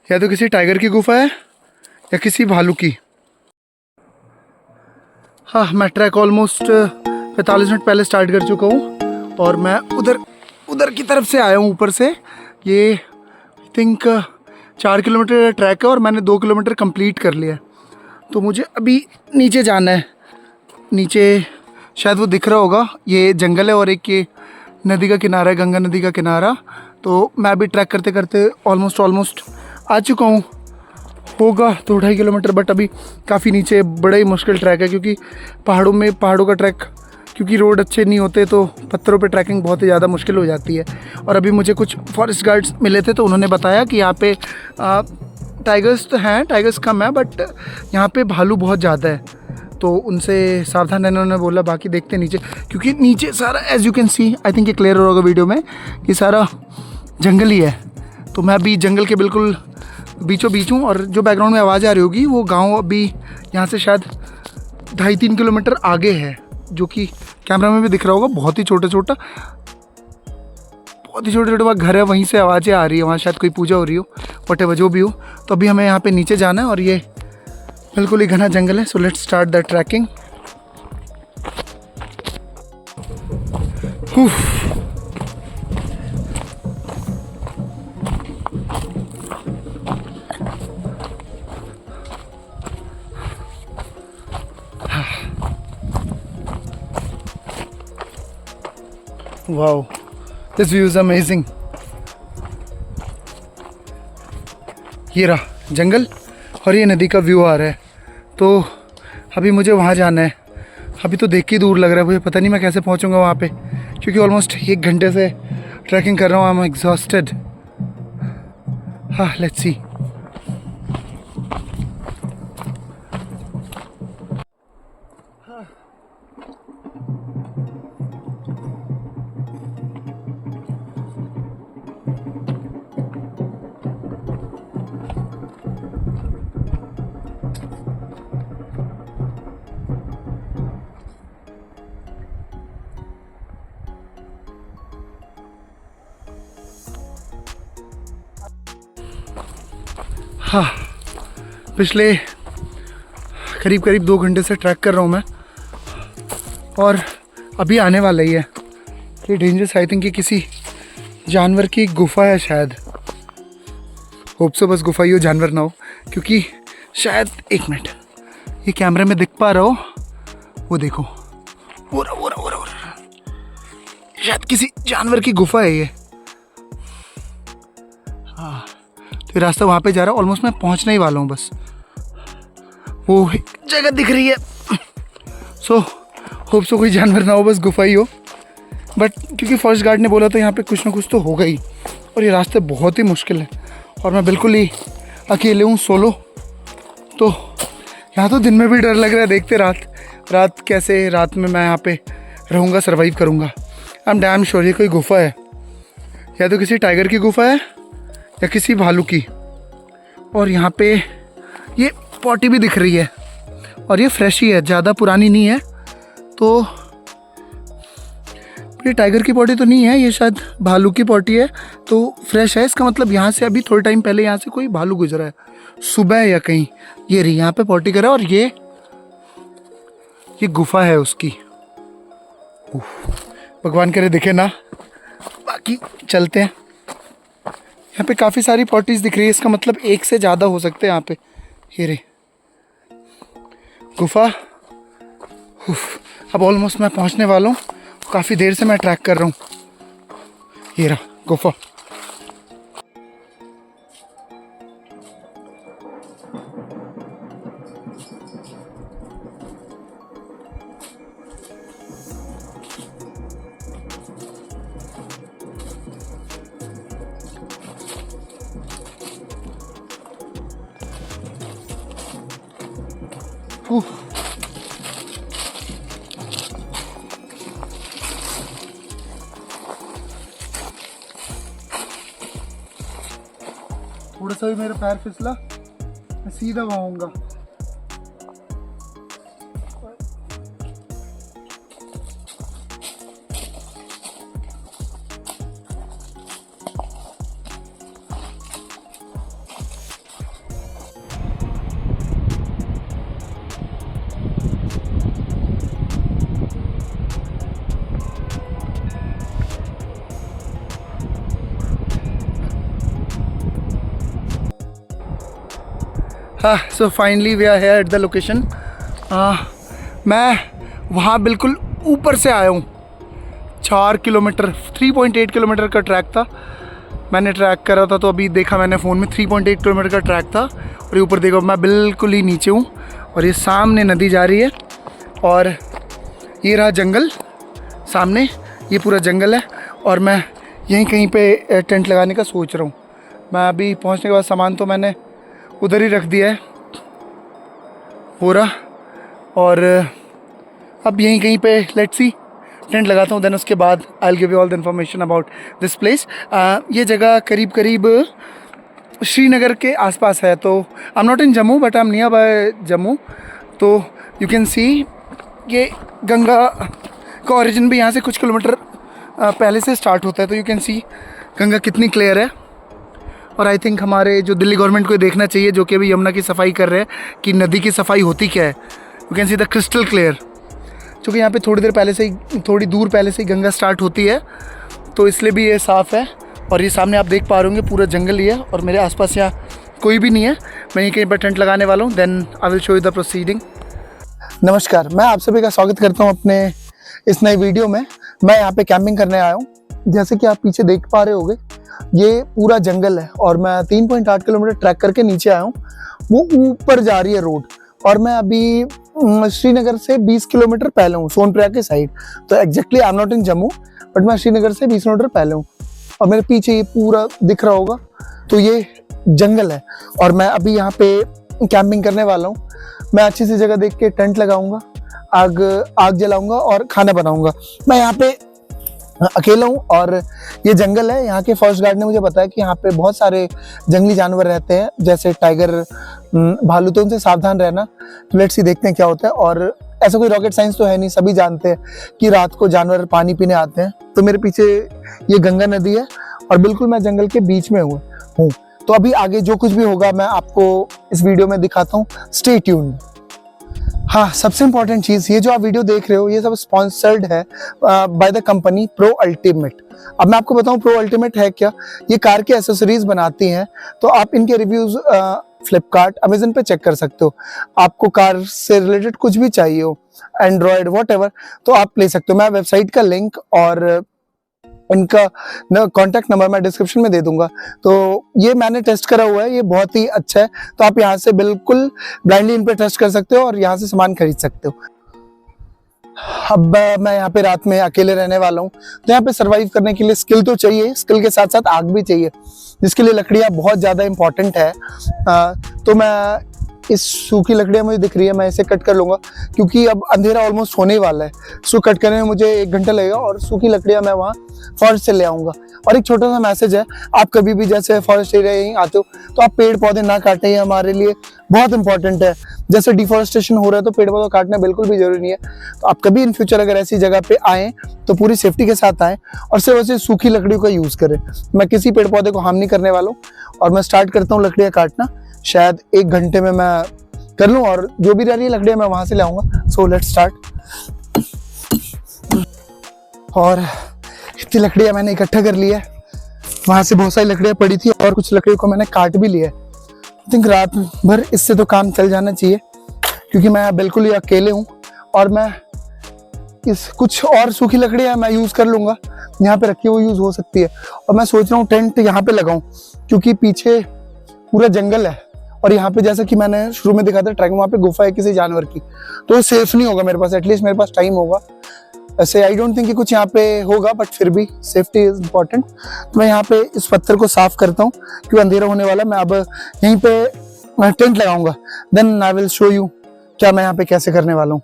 या तो किसी टाइगर की गुफा है या किसी भालू की। हाँ, मैं ट्रैक ऑलमोस्ट 45 मिनट पहले स्टार्ट कर चुका हूँ और मैं उधर की तरफ से आया हूँ ऊपर से। ये आई थिंक 4 किलोमीटर ट्रैक है और मैंने 2 किलोमीटर कंप्लीट कर लिया है। तो मुझे अभी नीचे जाना है। नीचे शायद वो दिख रहा होगा, ये जंगल है और एक ये नदी का किनारा है, गंगा नदी का किनारा। तो मैं अभी ट्रैक करते करते ऑलमोस्ट आ चुका हूँ। होगा 2-2.5 किलोमीटर, बट अभी काफ़ी नीचे, बड़ा ही मुश्किल ट्रैक है क्योंकि पहाड़ों का ट्रैक, क्योंकि रोड अच्छे नहीं होते तो पत्थरों पे ट्रैकिंग बहुत ही ज़्यादा मुश्किल हो जाती है। और अभी मुझे कुछ फॉरेस्ट गार्ड्स मिले थे तो उन्होंने बताया कि यहाँ पे टाइगर्स तो हैं, टाइगर्स कम है, बट यहाँ पे भालू बहुत ज़्यादा है, तो उनसे सावधान रहने उन्होंने बोला। बाकी देखते हैं नीचे, क्योंकि नीचे सारा as you can see, I think ये क्लियर होगा वीडियो में, कि सारा जंगल ही है। तो मैं अभी जंगल के बिल्कुल बीचों बीच हूँ और जो बैकग्राउंड में आवाज़ आ रही होगी वो गांव अभी यहाँ से शायद 2.5-3 किलोमीटर आगे है, जो कि कैमरा में भी दिख रहा होगा। बहुत ही छोटे छोटे वहाँ घर है, वहीं से आवाज़ें आ रही है, वहाँ शायद कोई पूजा हो रही हो, वटेवर जो भी हो। तो अभी हमें यहाँ पे नीचे जाना है और ये बिल्कुल ही घना जंगल है। So let's start the trekking. Wow, this view is amazing. ये रहा जंगल और ये नदी का व्यू आ रहा है। तो अभी मुझे वहाँ जाना है। अभी तो देख के दूर लग रहा है, मुझे पता नहीं मैं कैसे पहुँचूँगा वहाँ पे, क्योंकि ऑलमोस्ट 1 घंटे से ट्रैकिंग कर रहा हूँ। I am exhausted. हाँ, लेट्स सी। हाँ, पिछले करीब 2 घंटे से ट्रैक कर रहा हूँ मैं और अभी आने वाला ही है। ये डेंजरस, आई थिंक ये किसी जानवर की गुफा है शायद। होप सो बस गुफा ही हो, जानवर ना हो, क्योंकि शायद, एक मिनट, ये कैमरे में दिख पा रहा हो, वो देखो, वो रहा। शायद किसी जानवर की गुफा है ये। हाँ, तो रास्ता वहाँ पे जा रहा है। ऑलमोस्ट मैं पहुँचने ही वाला हूँ, बस वो जगह दिख रही है। सो होप सो कोई जानवर ना हो, बस गुफा ही हो। बट क्योंकि फॉरेस्ट गार्ड ने बोला तो यहाँ पे कुछ ना कुछ तो होगा ही। और ये रास्ते बहुत ही मुश्किल है और मैं बिल्कुल ही अकेले हूँ, सोलो। तो यहाँ तो दिन में भी डर लग रहा है, देखते रात कैसे, रात में मैं यहाँ पे रहूँगा, सर्वाइव करूँगा। आई एम डैम श्योर ये कोई गुफा है, या तो किसी टाइगर की गुफा है या किसी भालू की। और यहाँ पे ये पॉटी भी दिख रही है और ये फ्रेश ही है, ज़्यादा पुरानी नहीं है। तो ये टाइगर की पॉटी तो नहीं है, ये शायद भालू की पॉटी है, तो फ्रेश है। इसका मतलब यहाँ से अभी थोड़े टाइम पहले यहाँ से कोई भालू गुजरा है, सुबह या कहीं। ये रही यहाँ पे पॉटी करा और ये गुफा है उसकी। भगवान करे दिखे ना। बाकी चलते हैं। यहाँ पे काफ़ी सारी पॉटीज दिख रही है, इसका मतलब एक से ज़्यादा हो सकते हैं यहाँ पे। ये रे गुफा। अब ऑलमोस्ट मैं पहुँचने वाला हूँ, काफ़ी देर से मैं ट्रैक कर रहा हूँ। ये रहा गुफा। थोड़ा सा भी मेरा पैर फिसला, मैं सीधा वहाँ आऊँगा। So finally we are here at the location. मैं वहाँ बिल्कुल ऊपर से आया हूँ। 4 किलोमीटर 3.8 किलोमीटर का ट्रैक था। मैंने ट्रैक करा था तो अभी देखा मैंने फ़ोन में 3.8 किलोमीटर का ट्रैक था। और ये ऊपर देखो मैं बिल्कुल ही नीचे हूँ और ये सामने नदी जा रही है और ये रहा जंगल सामने, ये पूरा जंगल है और मैं यहीं कहीं पे टेंट लगाने का सोच रहा हूँ। मैं अभी पहुँचने के बाद सामान तो मैंने उधर ही रख दिया है पूरा और अब यहीं कहीं पे लेट्स सी टेंट लगाता हूँ। देन उसके बाद I will give you all the information about this place. ये जगह करीब करीब श्रीनगर के आसपास है। तो I am not in Jammu but I am near by Jammu. तो यू कैन सी ये गंगा का ओरिजिन भी यहाँ से कुछ किलोमीटर पहले से स्टार्ट होता है। तो यू कैन सी गंगा कितनी क्लियर है। और आई थिंक हमारे जो दिल्ली गवर्नमेंट को ये देखना चाहिए जो कि अभी यमुना की सफाई कर रहे हैं कि नदी की सफाई होती क्या है। You can see the crystal clear. क्योंकि यहाँ पे थोड़ी दूर पहले से ही गंगा स्टार्ट होती है तो इसलिए भी ये साफ़ है। और ये सामने आप देख पा रहे होंगे पूरा जंगल ही है और मेरे आसपास यहाँ कोई भी नहीं है। मैं यहीं कहीं पर टेंट लगाने वाला हूँ। Then I will show you the proceeding. नमस्कार, मैं आप सभी का स्वागत करता हूँ अपने इस नई वीडियो में। मैं यहाँ पे कैंपिंग करने आया हूँ। जैसे कि आप पीछे देख पा रहे होंगे ये पूरा जंगल है और मैं 3.8 किलोमीटर ट्रैक करके नीचे आया हूँ। वो ऊपर जा रही है रोड और मैं अभी श्रीनगर से 20 किलोमीटर पहले हूँ, सोनप्रयाग के साइड। तो exactly I am not in Jammu but मैं श्रीनगर से 20 किलोमीटर पहले हूँ और मेरे पीछे ये पूरा दिख रहा होगा तो ये जंगल है और मैं अभी यहाँ पे कैंपिंग करने वाला हूँ। मैं अच्छी सी जगह देख के टेंट लगाऊंगा, आग जलाऊंगा और खाना बनाऊंगा। मैं यहाँ पे अकेला हूँ और ये जंगल है। यहाँ के फॉरेस्ट गार्ड ने मुझे बताया कि यहाँ पे बहुत सारे जंगली जानवर रहते हैं जैसे टाइगर, भालू, तो उनसे सावधान रहना। तो लेट्स सी देखते हैं क्या होता है। और ऐसा कोई रॉकेट साइंस तो है नहीं, सभी जानते हैं कि रात को जानवर पानी पीने आते हैं। तो मेरे पीछे ये गंगा नदी है और बिल्कुल मैं जंगल के बीच में हूँ। तो अभी आगे जो कुछ भी होगा मैं आपको इस वीडियो में दिखाता हूँ। Stay tuned. हाँ, सबसे इम्पोर्टेंट चीज़, ये जो आप वीडियो देख रहे हो ये सब स्पॉन्सर्ड है by the company pro ultimate. अब मैं आपको बताऊं प्रो अल्टीमेट है क्या। ये कार के एसेसरीज बनाती हैं तो आप इनके रिव्यूज फ्लिपकार्ट, अमेजन पे चेक कर सकते हो। आपको कार से रिलेटेड कुछ भी चाहिए हो, एंड्रॉयड वॉट, तो आप ले सकते हो। मैं वेबसाइट का लिंक और इनका कॉन्टैक्ट नंबर मैं डिस्क्रिप्शन में दे दूंगा। तो ये मैंने टेस्ट करा हुआ है, ये बहुत ही अच्छा है। तो आप यहाँ से बिल्कुल ब्लाइंडली इन पे ट्रस्ट कर सकते हो और यहाँ से सामान खरीद सकते हो। अब मैं यहाँ पे रात में अकेले रहने वाला हूँ तो यहाँ पे सरवाइव करने के लिए स्किल तो चाहिए, स्किल के साथ साथ आग भी चाहिए जिसके लिए लकड़ियाँ बहुत ज़्यादा इंपॉर्टेंट है। तो मैं इस सूखी लकड़ियाँ मुझे दिख रही है, मैं इसे कट कर लूँगा क्योंकि अब अंधेरा ऑलमोस्ट होने वाला है। सो कट करने में मुझे 1 घंटा लगेगा और सूखी लकड़ियाँ मैं वहाँ फॉरेस्ट से ले आऊँगा। और एक छोटा सा मैसेज है, आप कभी भी जैसे फॉरेस्ट एरिया यहीं आते हो तो आप पेड़ पौधे ना काटें, ये हमारे लिए बहुत इंपॉर्टेंट है। जैसे डिफॉरेस्टेशन हो रहा है तो पेड़ पौधे काटना बिल्कुल भी जरूरी नहीं है। तो आप कभी इन फ्यूचर अगर ऐसी जगह पे आएँ तो पूरी सेफ्टी के साथ आएँ और सिर्फ वैसे सूखी लकड़ियों का यूज़ करें। मैं किसी पेड़ पौधे को हार्म नहीं करने वाला हूँ और मैं स्टार्ट करता हूँ लकड़ियाँ काटना। शायद 1 घंटे में मैं कर लूँ और जो भी रह रही है लकड़ियाँ मैं वहाँ से ले आऊँगा। सो लेट्स स्टार्ट। और इतनी लकड़ियाँ मैंने इकट्ठा कर लिया है, वहाँ से बहुत सारी लकड़ियाँ पड़ी थी और कुछ लकड़ियों को मैंने काट भी लिया है। आई थिंक रात भर इससे तो काम चल जाना चाहिए क्योंकि मैं बिल्कुल ही अकेले हूँ। और मैं इस कुछ और सूखी लकड़ियाँ मैं यूज़ कर लूँगा, यहाँ पे रखी हुई यूज़ हो सकती है। और मैं सोच रहा हूँ टेंट यहाँ पे लगाऊँ क्योंकि पीछे पूरा जंगल है और यहाँ पे जैसा कि मैंने शुरू में दिखा था ट्रैक में, वहाँ पे गुफा है किसी जानवर की, तो सेफ नहीं होगा मेरे पास। एटलीस्ट मेरे पास टाइम होगा। ऐसे आई डोंट थिंक कि कुछ यहाँ पे होगा बट फिर भी सेफ्टी इज इम्पॉर्टेंट। तो मैं यहाँ पे इस पत्थर को साफ करता हूँ क्योंकि अंधेरा होने वाला। मैं अब यहीं पे टेंट लगाऊंगा, then I will show you क्या मैं यहाँ पे कैसे करने वाला हूँ।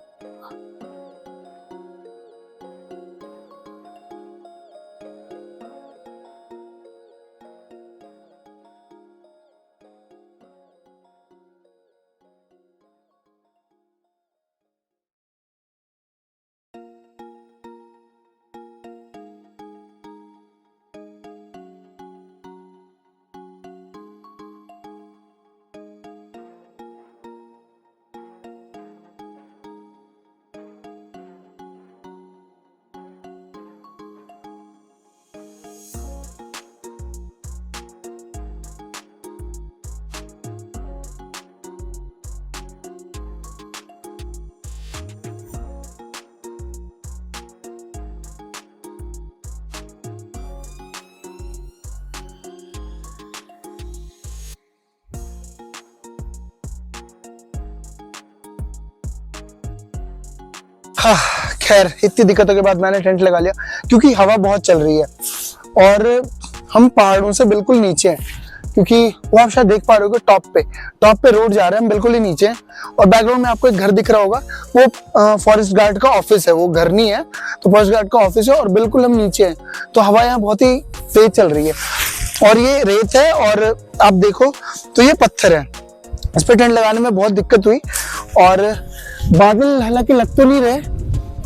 हाँ, खैर इतनी दिक्कतों के बाद मैंने टेंट लगा लिया क्योंकि हवा बहुत चल रही है और हम पहाड़ों से बिल्कुल नीचे हैं, क्योंकि वो आप शायद देख पा रहे हो टॉप पे रोड जा रहे हैं, हम बिल्कुल ही नीचे हैं। और बैकग्राउंड में आपको एक घर दिख रहा होगा, वो फॉरेस्ट गार्ड का ऑफिस है, वो घर नहीं है, तो फॉरेस्ट गार्ड का ऑफिस है और बिल्कुल हम नीचे हैं। तो हवा यहाँ बहुत ही तेज चल रही है और ये रेत है और आप देखो तो ये पत्थर है। इस पे टेंट लगाने में बहुत दिक्कत हुई और बादल हालांकि लग तो नहीं रहे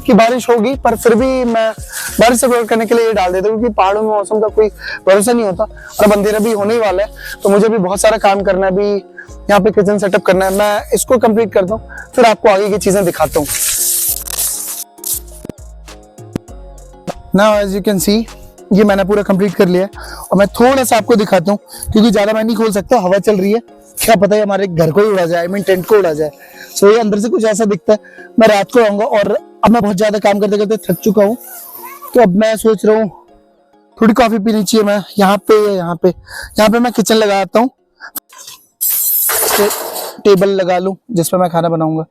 कि बारिश होगी, पर फिर भी मैं बारिश से अवॉइड करने के लिए ये डाल देता हूँ, क्योंकि पहाड़ों में मौसम का कोई भरोसा नहीं होता और अंधेरा भी होने ही वाला है, तो मुझे भी बहुत सारा काम करना है। अभी यहाँ पे किचन सेटअप करना है, मैं इसको कंप्लीट करता हूँ, फिर आपको आगे की चीजें दिखाता हूँ। Now as you can see ये मैंने पूरा कंप्लीट कर लिया है और मैं थोड़ा सा आपको दिखाता हूँ, क्योंकि ज्यादा मैं नहीं खोल सकता, हवा चल रही है, क्या पता है हमारे घर को ही उड़ा जाए, आई मीन टेंट को उड़ा जाए। सो ये अंदर से कुछ ऐसा दिखता है। मैं रात को आऊंगा और अब मैं बहुत ज्यादा काम करते करते थक चुका हूँ, तो अब मैं सोच रहा हूँ थोड़ी कॉफी पीनी चाहिए। मैं यहाँ पे मैं किचन लगाता हूँ, टेबल लगा लूं जिसपे मैं खाना बनाऊंगा।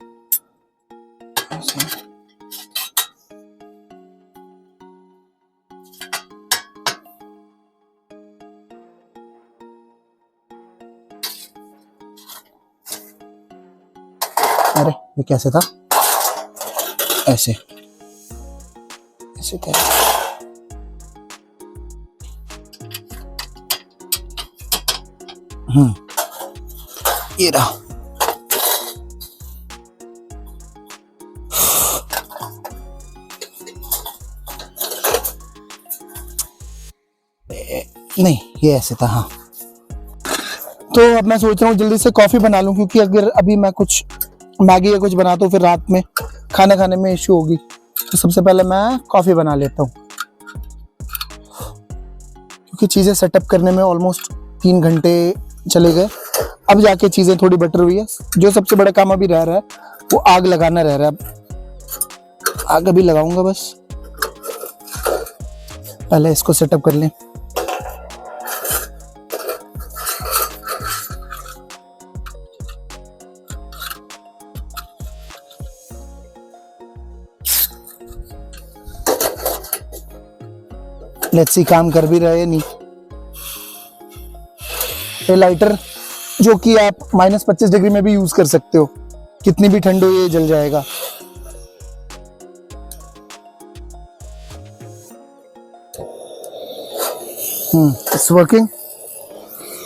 अरे ये कैसे था, ऐसे ऐसे क्या, ये रहा। नहीं ये ऐसे था, हाँ। तो अब मैं सोच रहा हूँ जल्दी से कॉफी बना लूं, क्योंकि अगर अभी मैं कुछ मैगी या कुछ बनाता हूँ फिर रात में खाना खाने में इश्यू होगी, तो सबसे पहले मैं कॉफी बना लेता हूँ, क्योंकि चीजें सेटअप करने में ऑलमोस्ट 3 घंटे चले गए। अब जाके चीजें थोड़ी बेटर हुई है। जो सबसे बड़ा काम अभी रह रहा है वो आग लगाना रह रहा है। आग अभी लगाऊंगा, बस पहले इसको सेटअप कर लें। लेट्स सी काम कर भी रहे नहीं। ये लाइटर जो कि आप -25 डिग्री में भी यूज कर सकते हो, कितनी भी ठंड हो ये जल जाएगा। इट्स वर्किंग,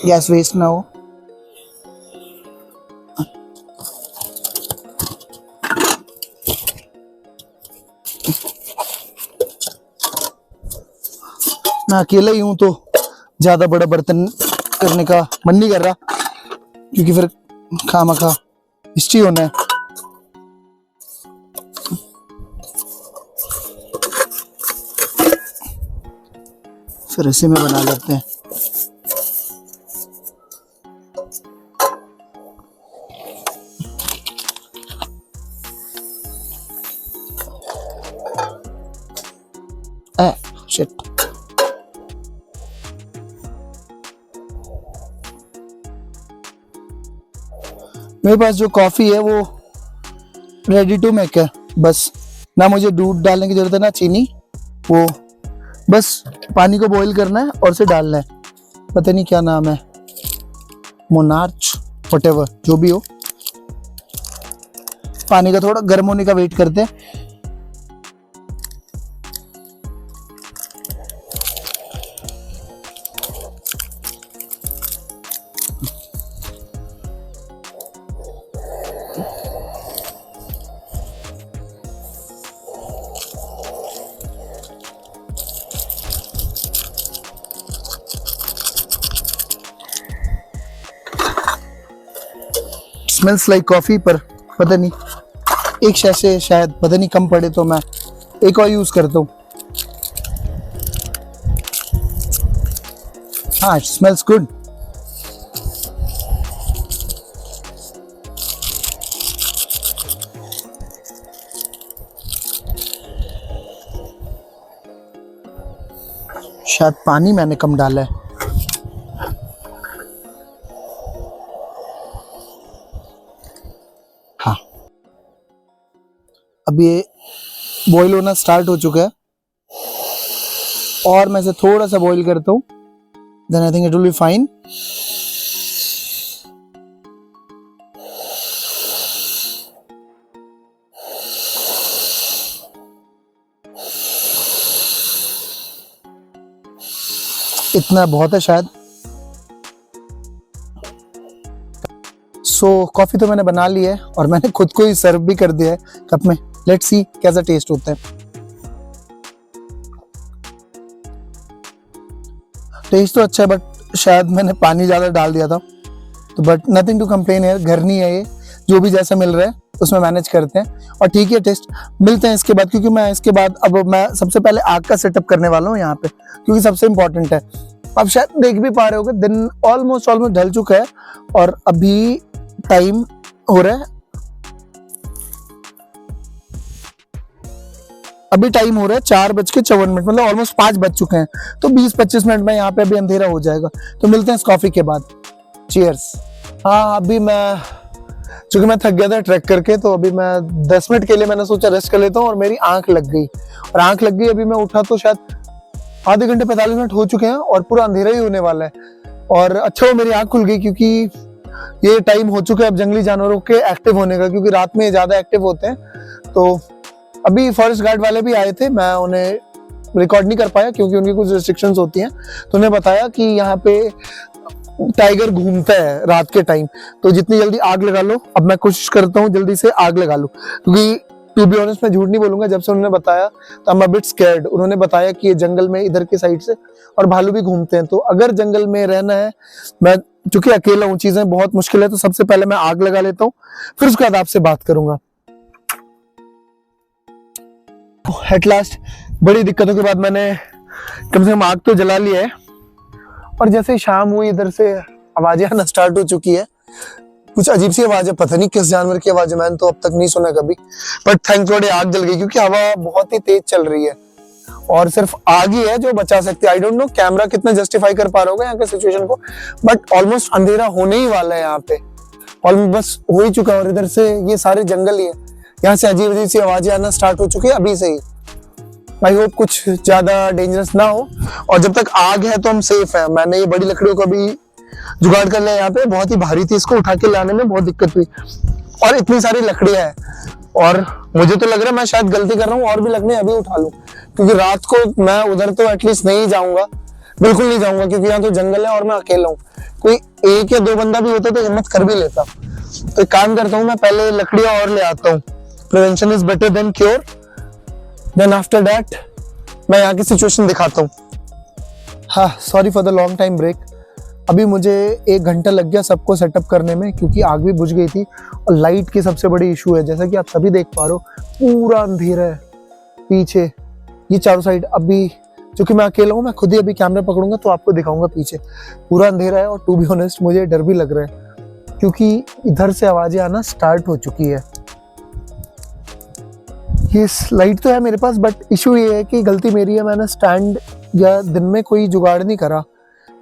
गैस वेस्ट ना हो। मैं अकेला ही हूं तो ज्यादा बड़ा बर्तन करने का मन नहीं कर रहा, क्योंकि फिर खामखा हिस्ट्री होना है। फिर इसी में बना लेते हैं। शिट, मेरे पास जो कॉफी है वो रेडी टू मेक है, बस ना मुझे दूध डालने की जरूरत है ना चीनी, वो बस पानी को बॉईल करना है और उसे डालना है। पता नहीं क्या नाम है, मोनार्च व्हाटएवर, जो भी हो। पानी का थोड़ा गर्म होने का वेट करते हैं। स्मेल्स लाइक कॉफी, पर पता नहीं एक शैसे शायद पता नहीं कम पड़े तो मैं एक और यूज करता हूँ। हाँ, इट स्मेल्स गुड। शायद पानी मैंने कम डाला है। हाँ, अब ये बॉईल होना स्टार्ट हो चुका है और मैं इसे थोड़ा सा बॉईल करता हूँ, then I think it will be fine. इतना बहुत है शायद। सो कॉफी तो मैंने बना ली है और मैंने खुद को ही सर्व भी कर दिया है कप में। लेट्स सी कैसा टेस्ट होता है। टेस्ट तो अच्छा है बट शायद मैंने पानी ज्यादा डाल दिया था, तो बट नथिंग टू कंप्लेन है, घर नहीं है ये, जो भी जैसा मिल रहा है उसमें मैनेज करते हैं और ठीक है टेस्ट। मिलते हैं इसके बाद, क्योंकि मैं इसके बाद अब मैं सबसे पहले आग का सेटअप करने वाला हूँ यहाँ पे, क्योंकि सबसे इम्पोर्टेंट है। अब शायद देख भी पा रहे होगे दिन ऑलमोस्ट ढल चुका है और अभी टाइम हो रहा है, अभी टाइम हो रहा है 4:54, मतलब ऑलमोस्ट 5 बज चुके हैं। तो 20-25 मिनट में यहाँ पे अभी अंधेरा हो जाएगा। तो मिलते हैं इस कॉफी के बाद। चीयर्स। हाँ अभी चूंकि मैं थक गया था ट्रैक करके, तो अभी मैं 10 मिनट के लिए मैंने सोचा रेस्ट कर लेता हूँ और मेरी आंख लग गई। और आंख लग गई, अभी मैं उठा तो शायद आधे घंटे 45 मिनट हो चुके हैं और पूरा अंधेरा ही होने वाला है। और अच्छा वो मेरी आंख खुल गई, क्योंकि ये टाइम हो चुका है अब जंगली जानवरों के एक्टिव होने का, क्योंकि रात में ज्यादा एक्टिव होते हैं। तो अभी फॉरेस्ट गार्ड वाले भी आए थे, मैं उन्हें रिकॉर्ड नहीं कर पाया क्योंकि उनकी कुछ रिस्ट्रिक्शंस होती हैं। तो उन्हें बताया कि यहाँ पे टाइगर घूमता है रात के टाइम, तो जितनी जल्दी आग लगा लो। अब मैं कोशिश करता हूँ जल्दी से आग लगा लूं, क्योंकि टू बी ऑनेस्ट मैं झूठ नहीं बोलूंगा, जब से उन्होंने बताया तो I am a bit scared. उन्होंने बताया कि ये जंगल में इधर की साइड से और भालू भी घूमते हैं, तो अगर जंगल में रहना है, मैं चूंकि अकेला हूँ, चीजें बहुत मुश्किल है, तो सबसे पहले मैं आग लगा लेता हूँ, फिर उसके बाद आपसे बात करूंगा। एट लास्ट बड़ी दिक्कतों के बाद मैंने कम से कम आग तो जला लिया है। और जैसे शाम हुई, इधर से आवाजें आना स्टार्ट हो चुकी है, कुछ अजीब सी आवाज है, पता नहीं किस जानवर की आवाज है, मैंने तो अब तक नहीं सुना कभी। बट थैंक गॉड आग जल गई, क्योंकि हवा बहुत ही तेज चल रही है और सिर्फ आग ही है जो बचा सकती है। आई डोंट नो कैमरा कितना जस्टिफाई कर पा रहा होगा यहाँ के सिचुएशन को, बट ऑलमोस्ट अंधेरा होने ही वाला है यहाँ पे, ऑलमोस्ट बस हो ही चुका है। और इधर से ये सारे जंगल ही है, यहाँ से अजीब अजीब सी आवाजें आना स्टार्ट हो चुकी है अभी से ही। आई होप कुछ ज्यादा डेंजरस ना हो, और जब तक आग है तो हम सेफ हैं। मैंने ये बड़ी लकड़ियों का भी जुगाड़ कर लिया, यहाँ पे बहुत ही भारी थी, इसको उठा के लाने में बहुत दिक्कत हुई, और इतनी सारी लकड़ियां हैं। और मुझे तो लग रहा है मैं शायद गलती कर रहा हूँ और भी लकड़ियां अभी उठा लूं, क्योंकि रात को मैं उधर तो एटलीस्ट नहीं जाऊंगा, बिल्कुल नहीं जाऊंगा, क्योंकि यहाँ तो जंगल है और मैं अकेला हूँ। कोई 1 या 2 बंदा भी होता तो हिम्मत कर भी लेता। तो एक काम करता हूँ, मैं पहले लकड़ियां और ले आता हूँ। Prevention is better than cure. Then after that मैं यहाँ की सिचुएशन दिखाता हूँ। हाँ sorry for the long time break. अभी मुझे 1 घंटा लग गया सबको सेटअप करने में, क्योंकि आग भी बुझ गई थी और लाइट की सबसे बड़ी इशू है। जैसा कि आप सभी देख पा रहे हो, पूरा अंधेरा है पीछे, ये चारों साइड। अभी क्योंकि मैं अकेला हूँ, मैं खुद ही अभी कैमरा पकड़ूंगा तो आपको दिखाऊंगा, पीछे पूरा अंधेरा है। और टू बी ऑनेस्ट मुझे डर भी लग रहा है, क्योंकि इधर से आवाजें आना स्टार्ट हो चुकी है। ये लाइट तो है मेरे पास, बट इशू ये है कि गलती मेरी है, मैंने स्टैंड या दिन में कोई जुगाड़ नहीं करा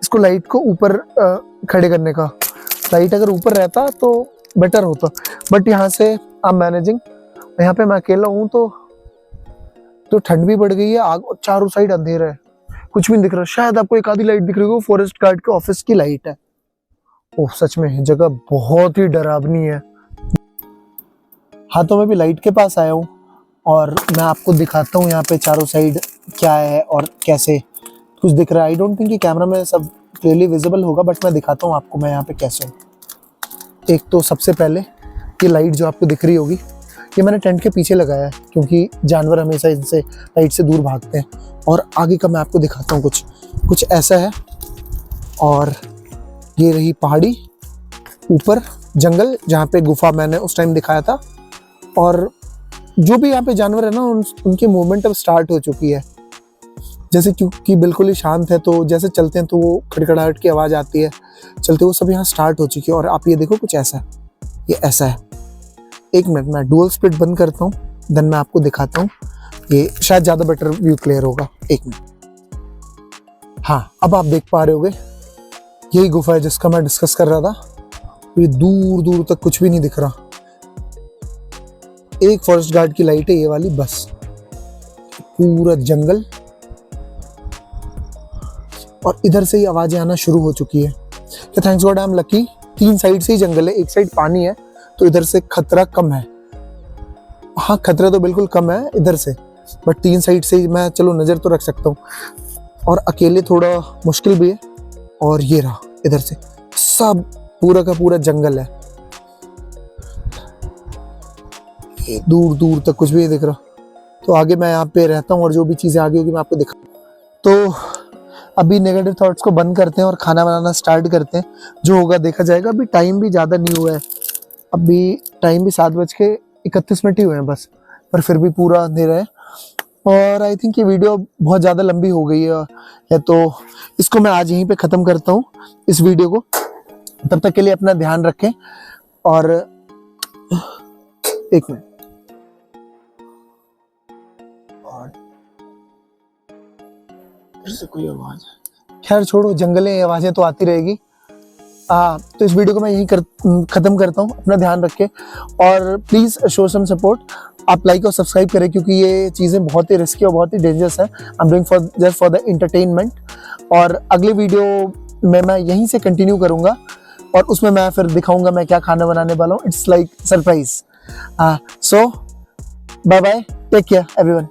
इसको लाइट को ऊपर खड़े करने का। लाइट अगर ऊपर रहता तो बेटर होता, बट यहाँ से आई एम मैनेजिंग। यहाँ पे मैं अकेला हूँ तो ठंड भी बढ़ गई है, आग और चारों साइड अंधेरा है, कुछ भी नहीं दिख रहा। शायद आपको एक आधी लाइट दिख रही हो, फॉरेस्ट गार्ड के ऑफिस की लाइट है। ओह सच में जगह बहुत ही डरावनी है। हाँ तो मैं भी लाइट के पास आया हूँ और मैं आपको दिखाता हूँ यहाँ पे चारों साइड क्या है और कैसे कुछ दिख रहा है। आई डोंट थिंक कि कैमरा में सब क्लियरली विजिबल होगा, बट मैं दिखाता हूँ आपको मैं यहाँ पे कैसे हूँ। एक तो सबसे पहले ये लाइट जो आपको दिख रही होगी, ये मैंने टेंट के पीछे लगाया है, क्योंकि जानवर हमेशा इनसे लाइट से दूर भागते हैं। और आगे का मैं आपको दिखाता हूँ, कुछ ऐसा है। और ये रही पहाड़ी, ऊपर जंगल जहाँ पे गुफा मैंने उस टाइम दिखाया था। और जो भी यहाँ पे जानवर है ना, उनकी मूवमेंट अब स्टार्ट हो चुकी है। जैसे क्योंकि बिल्कुल ही शांत है, तो जैसे चलते हैं तो वो खड़खड़ाहट की आवाज़ आती है, चलते वो सब यहाँ स्टार्ट हो चुकी है। और आप ये देखो कुछ ऐसा, ये ऐसा है। 1 मिनट मैं डुअल स्पीड बंद करता हूँ, देन मैं आपको दिखाता हूँ, ये शायद ज़्यादा बेटर व्यू क्लियर होगा। 1 मिनट। हाँ अब आप देख पा रहे होगे, यही गुफा है जिसका मैं डिस्कस कर रहा था। ये दूर दूर तक कुछ भी नहीं दिख रहा, एक फॉरेस्ट गार्ड की लाइट है ये वाली बस। पूरा जंगल, और इधर से ही आवाजें आना शुरू हो चुकी है। तो thanks God I am lucky, 3 side से ही जंगल है, एक साइड पानी है तो इधर से खतरा कम है। हाँ खतरा तो बिल्कुल कम है इधर से, बट 3 साइड से ही मैं चलो नज़र तो रख सकता हूँ, और अकेले थोड़ा मुश्किल भी है। और ये रहा इधर से सब पूरा का पूरा जंगल है, ये दूर दूर तक कुछ भी नहीं दिख रहा। तो आगे मैं यहाँ पे रहता हूँ और जो भी चीज़ें आगे होगी मैं आपको दिखा। तो अभी नेगेटिव थॉट्स को बंद करते हैं और खाना बनाना स्टार्ट करते हैं, जो होगा देखा जाएगा। अभी टाइम भी ज़्यादा नहीं हुआ है, अभी टाइम भी 7:31 ही हुए हैं बस, पर फिर भी पूरा अंधेरा है। और आई थिंक ये वीडियो बहुत ज़्यादा लंबी हो गई है, तो इसको मैं आज यहीं पे ख़त्म करता हूँ इस वीडियो को। तब तक के लिए अपना ध्यान रखें, और एक मिनट, फिर से कोई आवाज, खैर छोड़ो, जंगलें आवाजें तो आती रहेगी। तो इस वीडियो को मैं यहीं खत्म करता हूँ। अपना ध्यान रखें और प्लीज़ शो सम सपोर्ट। आप लाइक और सब्सक्राइब करें, क्योंकि ये चीज़ें बहुत ही रिस्की और बहुत ही डेंजरस है। I am doing just for the entertainment. और अगले वीडियो में मैं यहीं से कंटिन्यू करूँगा, और उसमें मैं फिर दिखाऊंगा मैं क्या खाना बनाने वाला हूँ। It's like surprise. So bye bye, take care everyone.